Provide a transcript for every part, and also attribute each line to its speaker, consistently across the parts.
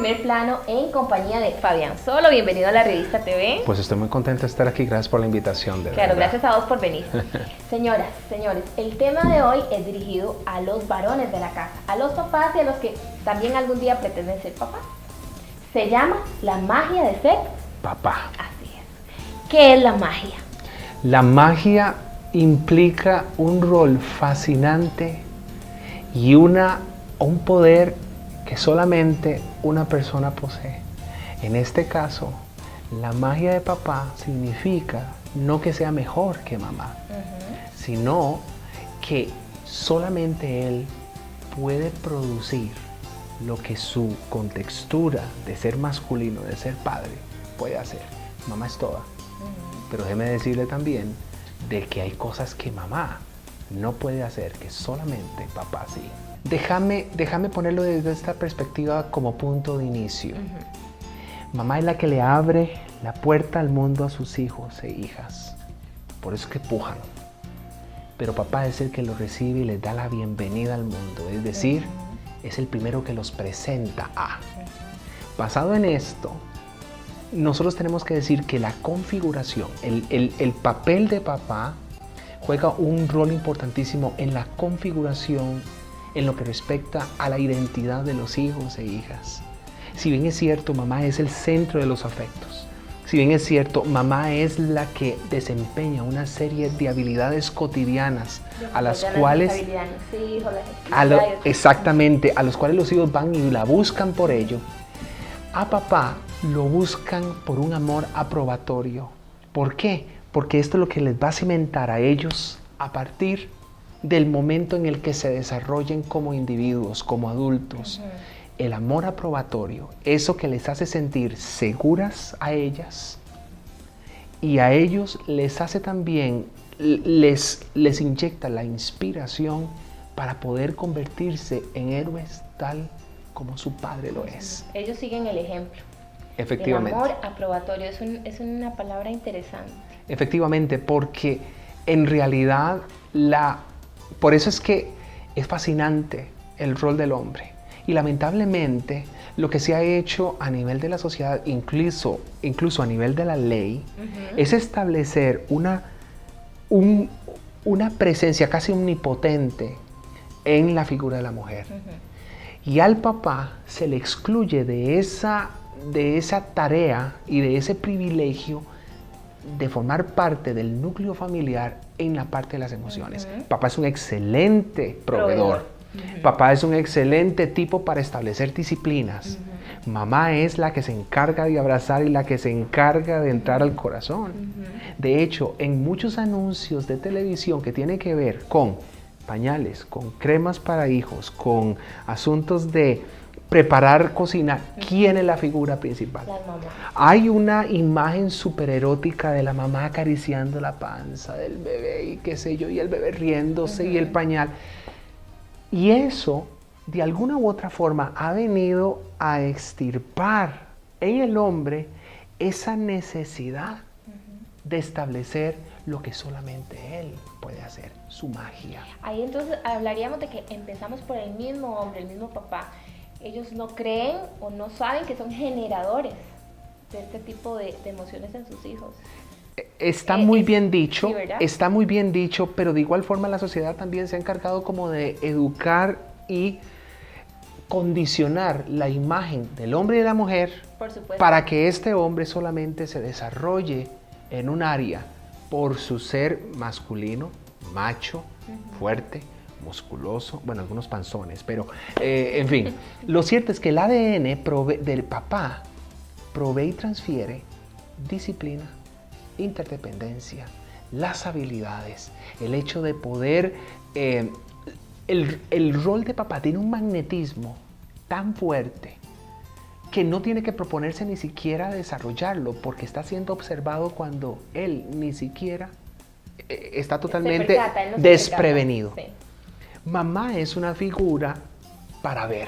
Speaker 1: Primer Plano en compañía de Fabián Solo. Bienvenido a la Revista TV.
Speaker 2: Pues estoy muy contento de estar aquí, gracias por la invitación.
Speaker 1: Claro, gracias a vos por venir. Señoras, señores, el tema de hoy es dirigido a los varones de la casa, a los papás y a los que también algún día pretenden ser papás. Se llama la magia de ser
Speaker 2: papá.
Speaker 1: Así es. ¿Qué es la magia?
Speaker 2: La magia implica un rol fascinante y un poder que solamente una persona posee. En este caso, la magia de papá significa no que sea mejor que mamá, sino que solamente él puede producir lo que su contextura de ser masculino, de ser padre, puede hacer. Mamá es toda. Pero déjeme decirle también de que hay cosas que mamá no puede hacer, que solamente papá sí. Déjame ponerlo desde esta perspectiva como punto de inicio. Mamá es la que le abre la puerta al mundo a sus hijos e hijas. Por eso es que pujan. Pero papá es el que los recibe y les da la bienvenida al mundo. Es decir, es el primero que los presenta a. Basado en esto, nosotros tenemos que decir que la configuración, el papel de papá juega un rol importantísimo en la configuración en lo que respecta a la identidad de los hijos e hijas. Si bien es cierto, mamá es el centro de los afectos. Si bien es cierto, mamá es la que desempeña una serie de habilidades cotidianas a las cuales exactamente, a los cuales los hijos van y la buscan por ello. A papá lo buscan por un amor aprobatorio. ¿Por qué? Porque esto es lo que les va a cimentar a ellos a partir del momento en el que se desarrollen como individuos, como adultos. El amor aprobatorio, eso que les hace sentir seguras a ellas y a ellos les hace también, les inyecta la inspiración para poder convertirse en héroes tal como su padre lo es.
Speaker 1: Ellos siguen el ejemplo.
Speaker 2: Efectivamente.
Speaker 1: El amor aprobatorio es una palabra interesante.
Speaker 2: Efectivamente, porque en realidad por eso es que es fascinante el rol del hombre. Y lamentablemente lo que se ha hecho a nivel de la sociedad, incluso a nivel de la ley, es establecer una presencia casi omnipotente en la figura de la mujer. Y al papá se le excluye de esa tarea y de ese privilegio de formar parte del núcleo familiar en la parte de las emociones. Papá es un excelente proveedor. Papá es un excelente tipo para establecer disciplinas. Mamá es la que se encarga de abrazar y la que se encarga de entrar al corazón. De hecho, en muchos anuncios de televisión que tienen que ver con pañales, con cremas para hijos, con asuntos de preparar cocina, ¿quién es la figura principal?
Speaker 1: La mamá.
Speaker 2: Hay una imagen súper erótica de la mamá acariciando la panza del bebé y qué sé yo, y el bebé riéndose y el pañal. Y eso, de alguna u otra forma, ha venido a extirpar en el hombre esa necesidad de establecer lo que solamente él puede hacer, su magia.
Speaker 1: Ahí entonces hablaríamos de que empezamos por el mismo hombre, el mismo papá. Ellos no creen o no saben que son generadores de este tipo de emociones en sus hijos.
Speaker 2: Está muy bien dicho,
Speaker 1: sí, ¿verdad?
Speaker 2: Está muy bien dicho, pero de igual forma la sociedad también se ha encargado como de educar y condicionar la imagen del hombre y de la mujer,
Speaker 1: por supuesto,
Speaker 2: para que este hombre solamente se desarrolle en un área por su ser masculino, macho, fuerte, musculoso, bueno, algunos panzones, pero en fin, lo cierto es que el ADN del papá provee y transfiere disciplina, interdependencia, las habilidades, el hecho de poder, el rol de papá tiene un magnetismo tan fuerte que no tiene que proponerse ni siquiera desarrollarlo porque está siendo observado cuando él ni siquiera está totalmente desprevenido. Sí. Mamá es una figura para ver,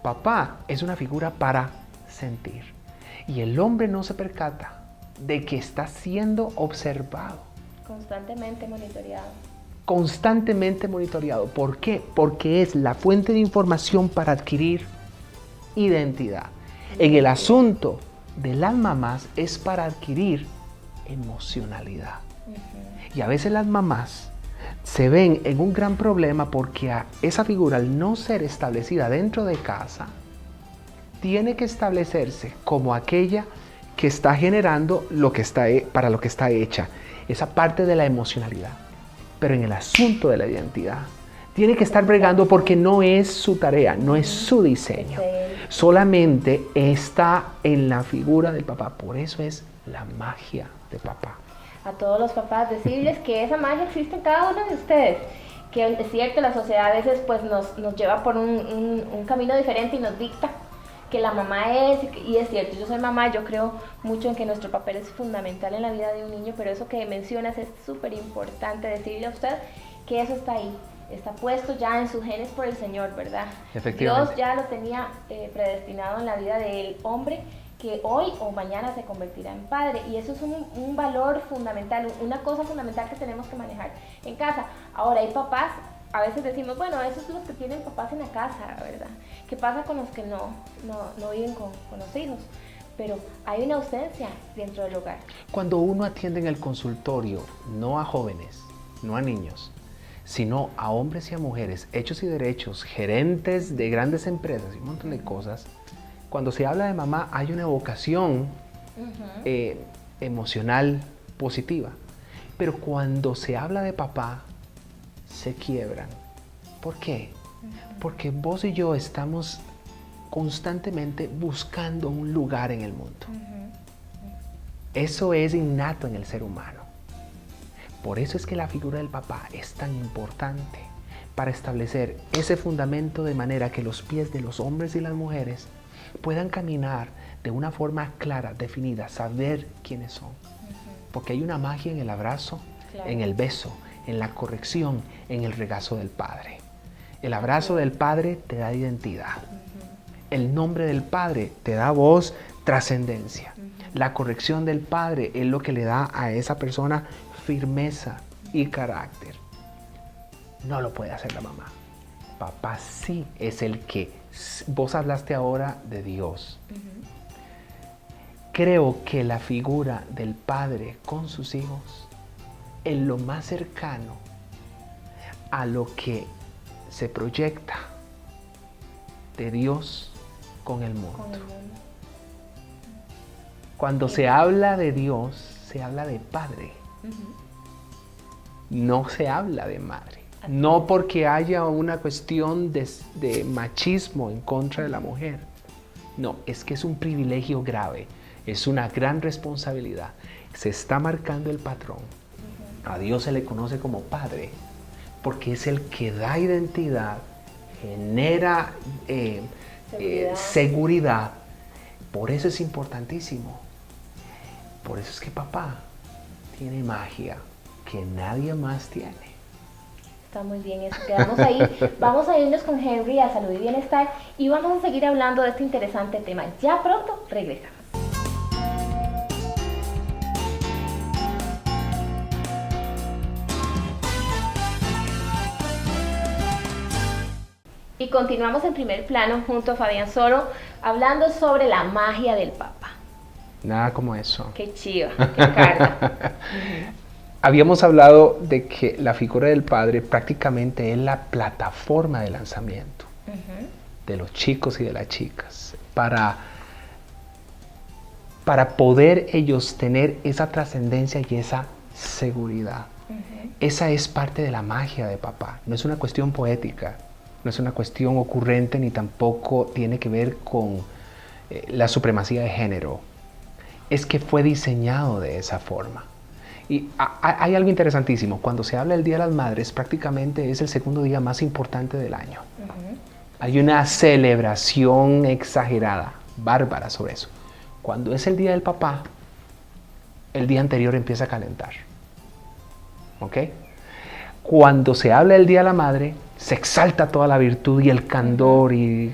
Speaker 2: papá es una figura para sentir y el hombre no se percata de que está siendo observado.
Speaker 1: Constantemente monitoreado.
Speaker 2: Constantemente monitoreado. ¿Por qué? Porque es la fuente de información para adquirir identidad. En el asunto de las mamás es para adquirir emocionalidad. Y a veces las mamás se ven en un gran problema porque a esa figura, al no ser establecida dentro de casa, tiene que establecerse como aquella que está generando para lo que está hecha, esa parte de la emocionalidad. Pero en el asunto de la identidad, tiene que estar bregando porque no es su tarea, no es su diseño. Solamente está en la figura del papá. Por eso es la magia de papá.
Speaker 1: A todos los papás decirles que esa magia existe en cada uno de ustedes. Que es cierto, la sociedad a veces pues nos lleva por un camino diferente y nos dicta que la mamá es, y es cierto, yo soy mamá, yo creo mucho en que nuestro papel es fundamental en la vida de un niño, pero eso que mencionas es súper importante, decirle a usted que eso está ahí, está puesto ya en sus genes por el Señor, ¿verdad?
Speaker 2: Efectivamente.
Speaker 1: Dios ya lo tenía predestinado en la vida del hombre, que hoy o mañana se convertirá en padre, y eso es un valor fundamental, una cosa fundamental que tenemos que manejar en casa. Ahora hay papás, a veces decimos, bueno, esos son los que tienen papás en la casa, ¿verdad? ¿Qué pasa con los que no viven con los hijos? Pero hay una ausencia dentro del hogar.
Speaker 2: Cuando uno atiende en el consultorio, no a jóvenes, no a niños, sino a hombres y a mujeres, hechos y derechos, gerentes de grandes empresas y un montón de cosas, cuando se habla de mamá hay una evocación emocional positiva. Pero cuando se habla de papá, se quiebran. ¿Por qué? Porque vos y yo estamos constantemente buscando un lugar en el mundo. Eso es innato en el ser humano. Por eso es que la figura del papá es tan importante para establecer ese fundamento de manera que los pies de los hombres y las mujeres puedan caminar de una forma clara, definida, saber quiénes son. Porque hay una magia en el abrazo, claro, en el beso, en la corrección, en el regazo del Padre. El abrazo del Padre te da identidad. El nombre del Padre te da voz, trascendencia. La corrección del Padre es lo que le da a esa persona firmeza y carácter. No lo puede hacer la mamá. Papá sí es el que... Vos hablaste ahora de Dios. Creo que la figura del Padre con sus hijos es lo más cercano a lo que se proyecta de Dios con el mundo. Cuando se habla de Dios, se habla de Padre. No se habla de madre. No porque haya una cuestión de machismo en contra de la mujer. No, es que es un privilegio grave. Es una gran responsabilidad. Se está marcando el patrón. A Dios se le conoce como Padre porque es el que da identidad, genera seguridad. Por eso es importantísimo. Por eso es que papá tiene magia que nadie más tiene.
Speaker 1: Está muy bien eso, quedamos ahí. Vamos a irnos con Henry a Salud y Bienestar y vamos a seguir hablando de este interesante tema. Ya pronto regresamos. Y continuamos en Primer Plano junto a Fabián Soro hablando sobre la magia del papá.
Speaker 2: Nada como eso.
Speaker 1: Qué chiva, qué carga.
Speaker 2: Habíamos hablado de que la figura del padre prácticamente es la plataforma de lanzamiento de los chicos y de las chicas para poder ellos tener esa trascendencia y esa seguridad. Esa es parte de la magia de papá. No es una cuestión poética, no es una cuestión ocurrente ni tampoco tiene que ver con la supremacía de género. Es que fue diseñado de esa forma. Y hay algo interesantísimo. Cuando se habla del Día de las Madres, prácticamente es el segundo día más importante del año. Hay una celebración exagerada, bárbara sobre eso. Cuando es el Día del Papá, el día anterior empieza a calentar. ¿Ok? Cuando se habla del Día de la Madre, se exalta toda la virtud y el candor. Y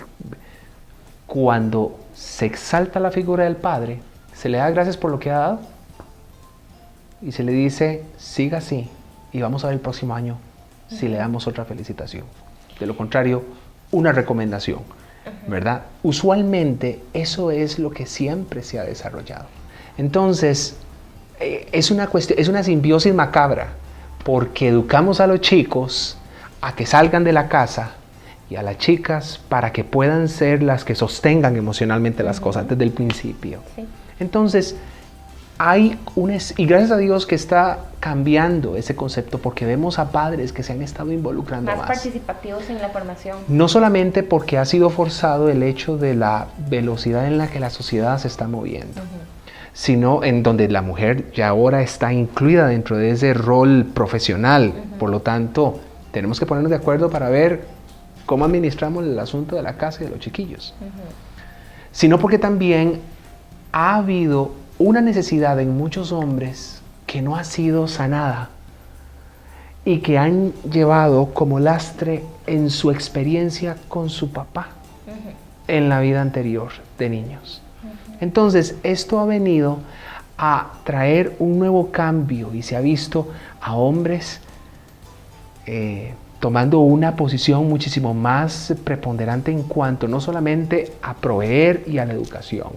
Speaker 2: cuando se exalta la figura del Padre, se le da gracias por lo que ha dado y se le dice, siga así y vamos a ver el próximo año si le damos otra felicitación. De lo contrario, una recomendación. ¿verdad? Usualmente eso es lo que siempre se ha desarrollado. Entonces, es una simbiosis macabra, porque educamos a los chicos a que salgan de la casa y a las chicas para que puedan ser las que sostengan emocionalmente las cosas desde el principio. Sí. Entonces, y gracias a Dios que está cambiando ese concepto, porque vemos a padres que se han estado involucrando más.
Speaker 1: Más participativos en la formación.
Speaker 2: No solamente porque ha sido forzado el hecho de la velocidad en la que la sociedad se está moviendo, sino en donde la mujer ya ahora está incluida dentro de ese rol profesional. Por lo tanto, tenemos que ponernos de acuerdo para ver cómo administramos el asunto de la casa y de los chiquillos. Sino porque también ha habido una necesidad en muchos hombres que no ha sido sanada y que han llevado como lastre en su experiencia con su papá en la vida anterior de niños. Entonces, esto ha venido a traer un nuevo cambio y se ha visto a hombres tomando una posición muchísimo más preponderante en cuanto no solamente a proveer y a la educación,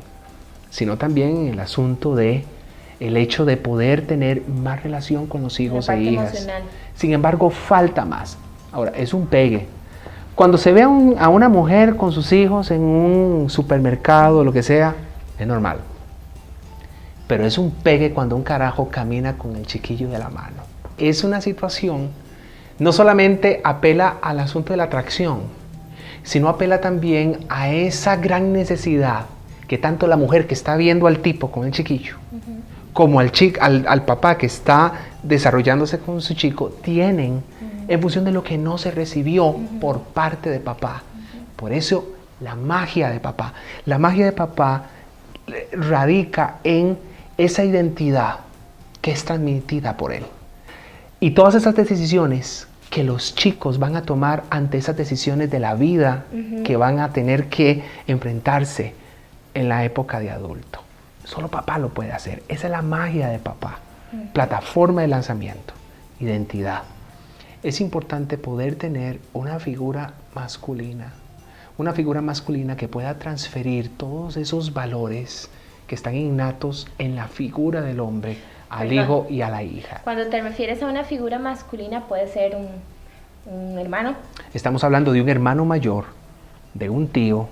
Speaker 2: sino también en el asunto de el hecho de poder tener más relación con los hijos e hijas. Emocional. Sin embargo, falta más. Ahora, es un pegue. Cuando se ve a una mujer con sus hijos en un supermercado o lo que sea, es normal. Pero es un pegue cuando un carajo camina con el chiquillo de la mano. Es una situación, no solamente apela al asunto de la atracción, sino apela también a esa gran necesidad que tanto la mujer que está viendo al tipo con el chiquillo, como al papá que está desarrollándose con su chico, tienen en función de lo que no se recibió por parte de papá. Por eso la magia de papá. La magia de papá radica en esa identidad que es transmitida por él. Y todas esas decisiones que los chicos van a tomar ante esas decisiones de la vida que van a tener que enfrentarse en la época de adulto. Solo papá lo puede hacer. Esa es la magia de papá. Plataforma de lanzamiento, identidad. Es importante poder tener una figura masculina que pueda transferir todos esos valores que están innatos en la figura del hombre al hijo y a la hija.
Speaker 1: Cuando te refieres a una figura masculina, puede ser un hermano.
Speaker 2: Estamos hablando de un hermano mayor, de un tío,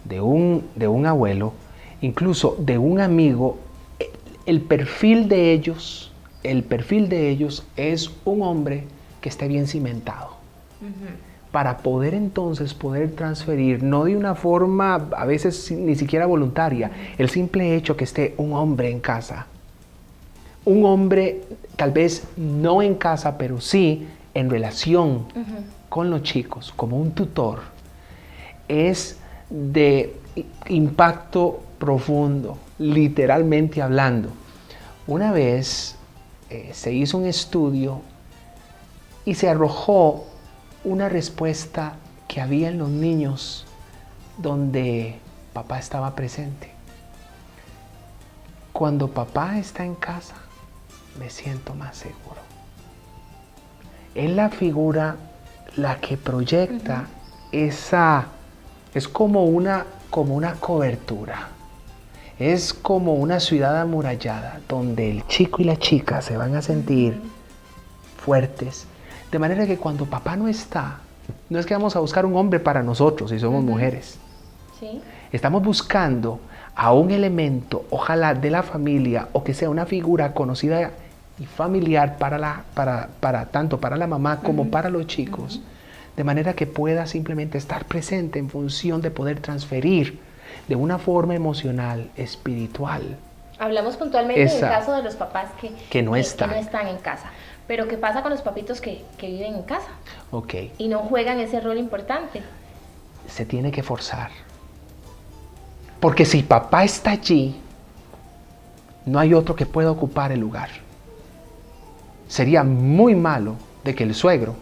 Speaker 2: de un abuelo, incluso de un amigo. El perfil de ellos es un hombre que esté bien cimentado. Para poder entonces transferir, no de una forma a veces ni siquiera voluntaria, el simple hecho que esté un hombre en casa. Un hombre tal vez no en casa, pero sí en relación con los chicos, como un tutor, es de impacto profundo, literalmente hablando. Una vez se hizo un estudio y se arrojó una respuesta que había en los niños donde papá estaba presente. Cuando papá está en casa, me siento más seguro. Es la figura la que proyecta esa, es como una cobertura. Es como una ciudad amurallada donde el chico y la chica se van a sentir fuertes. De manera que cuando papá no está, no es que vamos a buscar un hombre para nosotros si somos mujeres. ¿Sí? Estamos buscando a un elemento, ojalá de la familia, o que sea una figura conocida y familiar tanto para la mamá como para los chicos, de manera que pueda simplemente estar presente en función de poder transferir de una forma emocional, espiritual.
Speaker 1: Hablamos puntualmente del caso de los papás que no están en casa. Pero ¿qué pasa con los papitos que viven en casa? Y no juegan ese rol importante.
Speaker 2: Se tiene que forzar. Porque si papá está allí, no hay otro que pueda ocupar el lugar. Sería muy malo de que el suegro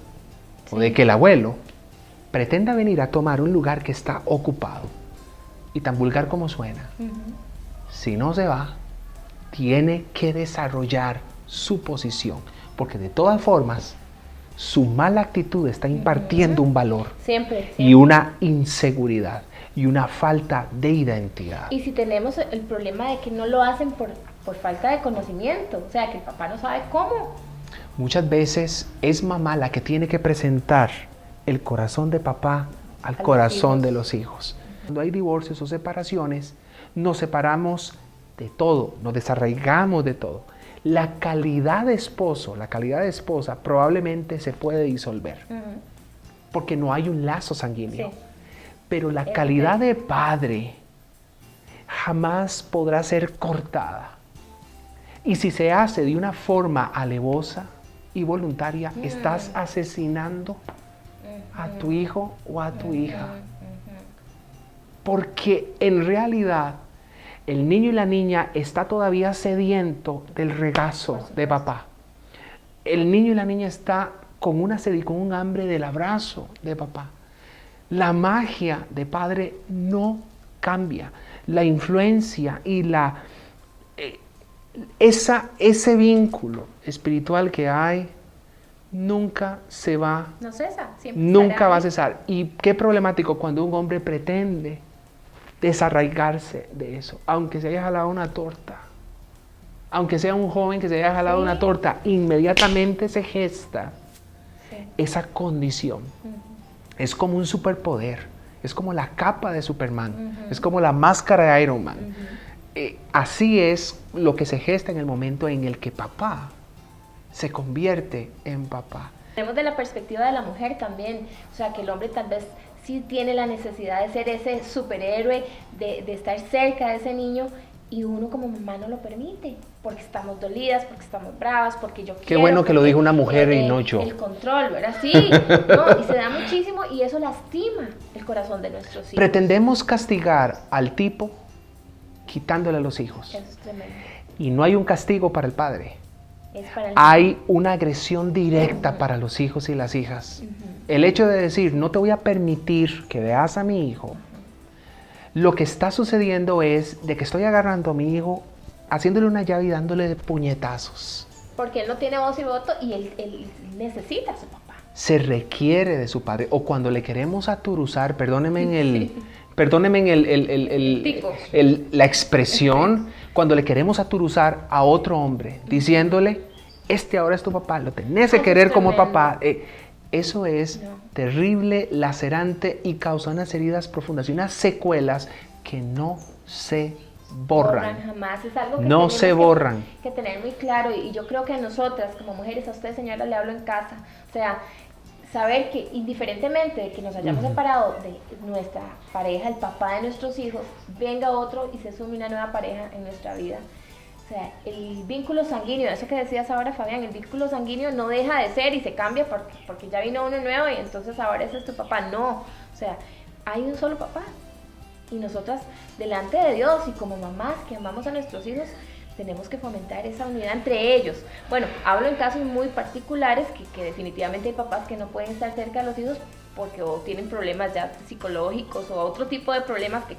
Speaker 2: o de que el abuelo pretenda venir a tomar un lugar que está ocupado. Y tan vulgar como suena. Si no se va, tiene que desarrollar su posición. Porque de todas formas, su mala actitud está impartiendo un valor
Speaker 1: siempre.
Speaker 2: Y una inseguridad. y una falta de identidad.
Speaker 1: Y si tenemos el problema de que no lo hacen por falta de conocimiento, o sea, que el papá no sabe cómo.
Speaker 2: Muchas veces es mamá la que tiene que presentar el corazón de papá al corazón de los hijos. Cuando hay divorcios o separaciones, nos separamos de todo, nos desarraigamos de todo. La calidad de esposo, la calidad de esposa probablemente se puede disolver, porque no hay un lazo sanguíneo.
Speaker 1: Sí.
Speaker 2: Pero la calidad de padre jamás podrá ser cortada. Y si se hace de una forma alevosa y voluntaria, estás asesinando a tu hijo o a tu hija. Porque en realidad el niño y la niña está todavía sediento del regazo de papá. El niño y la niña está con una sed y con un hambre del abrazo de papá. La magia de padre no cambia. La influencia y ese vínculo espiritual que hay nunca se va.
Speaker 1: No cesa, siempre
Speaker 2: Nunca
Speaker 1: estará
Speaker 2: va a
Speaker 1: ahí.
Speaker 2: cesar. Y qué problemático cuando un hombre pretende desarraigarse de eso, aunque se haya jalado una torta. Aunque sea un joven que se haya jalado una torta, inmediatamente se gesta esa condición. Es como un superpoder, es como la capa de Superman, es como la máscara de Iron Man. Así es lo que se gesta en el momento en el que papá se convierte en papá.
Speaker 1: Tenemos de la perspectiva de la mujer también, o sea, que el hombre tal vez sí tiene la necesidad de ser ese superhéroe, de estar cerca de ese niño, y uno como mamá no lo permite, porque estamos dolidas, porque estamos bravas, porque yo quiero.
Speaker 2: Qué bueno que lo dijo una mujer y no yo.
Speaker 1: El control, ¿verdad? Sí, no, y se da muchísimo y eso lastima el corazón de nuestros hijos.
Speaker 2: Pretendemos castigar al tipo quitándole a los hijos.
Speaker 1: Eso es tremendo.
Speaker 2: Y no hay un castigo para el padre.
Speaker 1: Es para el
Speaker 2: Hay una agresión directa para los hijos y las hijas. El hecho de decir, no te voy a permitir que veas a mi hijo, lo que está sucediendo es de que estoy agarrando a mi hijo, haciéndole una llave y dándole puñetazos.
Speaker 1: Porque él no tiene voz y voto y él necesita a su papá.
Speaker 2: Se requiere de su padre. O cuando le queremos aturuzar, perdónenme la expresión, cuando le queremos aturuzar a otro hombre, diciéndole, este ahora es tu papá, lo tenés que querer como papá. Eso es terrible, lacerante y causa unas heridas profundas y unas secuelas que no se borran.
Speaker 1: Jamás, es algo que
Speaker 2: no se borran.
Speaker 1: Que tener muy claro, y yo creo que a nosotras como mujeres, a usted señora le hablo en casa, o sea, saber que indiferentemente de que nos hayamos separado de nuestra pareja, el papá de nuestros hijos, venga otro y se sume una nueva pareja en nuestra vida. O sea, el vínculo sanguíneo, eso que decías ahora, Fabián, el vínculo sanguíneo no deja de ser y se cambia porque ya vino uno nuevo y entonces ahora ese es tu papá. No, o sea, hay un solo papá. Y nosotras, delante de Dios y como mamás que amamos a nuestros hijos, tenemos que fomentar esa unidad entre ellos. Bueno, hablo en casos muy particulares que definitivamente hay papás que no pueden estar cerca de los hijos porque o tienen problemas ya psicológicos o otro tipo de problemas que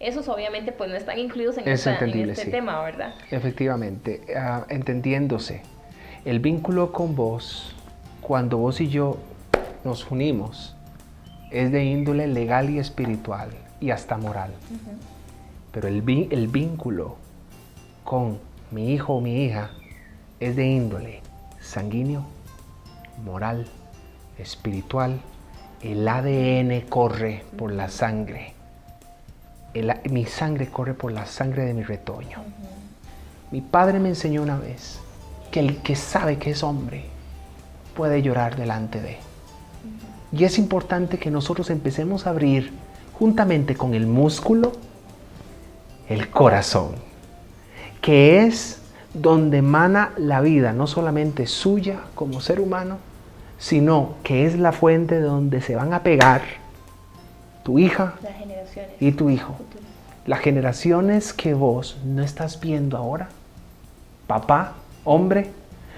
Speaker 1: esos obviamente pues no están incluidos en este tema, ¿verdad?
Speaker 2: Efectivamente, entendiéndose, el vínculo con vos, cuando vos y yo nos unimos, es de índole legal y espiritual y hasta moral. Pero el vínculo con mi hijo o mi hija es de índole sanguíneo, moral, espiritual. El ADN corre por la sangre. Mi sangre corre por la sangre de mi retoño. Mi padre me enseñó una vez que el que sabe que es hombre puede llorar delante de. Y es importante que nosotros empecemos a abrir, juntamente con el músculo, el corazón, que es donde emana la vida, no solamente suya como ser humano, sino que es la fuente de donde se van a pegar tu hija y tu hijo. Las generaciones que vos no estás viendo ahora, papá, hombre,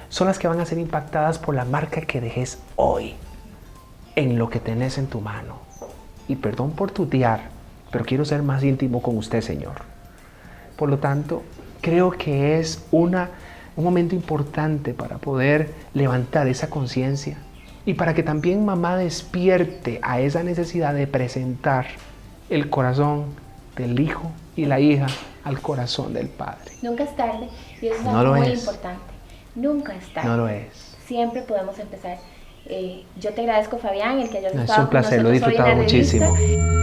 Speaker 2: son las que van a ser impactadas por la marca que dejes hoy en lo que tenés en tu mano. Y perdón por tutear, pero quiero ser más íntimo con usted, Señor. Por lo tanto, creo que es un momento importante para poder levantar esa conciencia y para que también mamá despierte a esa necesidad de presentar el corazón del hijo y la hija al corazón del Padre.
Speaker 1: Nunca es tarde y eso es
Speaker 2: No
Speaker 1: algo
Speaker 2: lo
Speaker 1: muy
Speaker 2: es.
Speaker 1: importante. Nunca es tarde.
Speaker 2: No lo es.
Speaker 1: Siempre podemos empezar. Yo te agradezco, Fabián, el que hayas
Speaker 2: Es
Speaker 1: estado
Speaker 2: un placer,
Speaker 1: con
Speaker 2: lo he
Speaker 1: nosotros hoy en
Speaker 2: disfrutado
Speaker 1: la revista.
Speaker 2: muchísimo.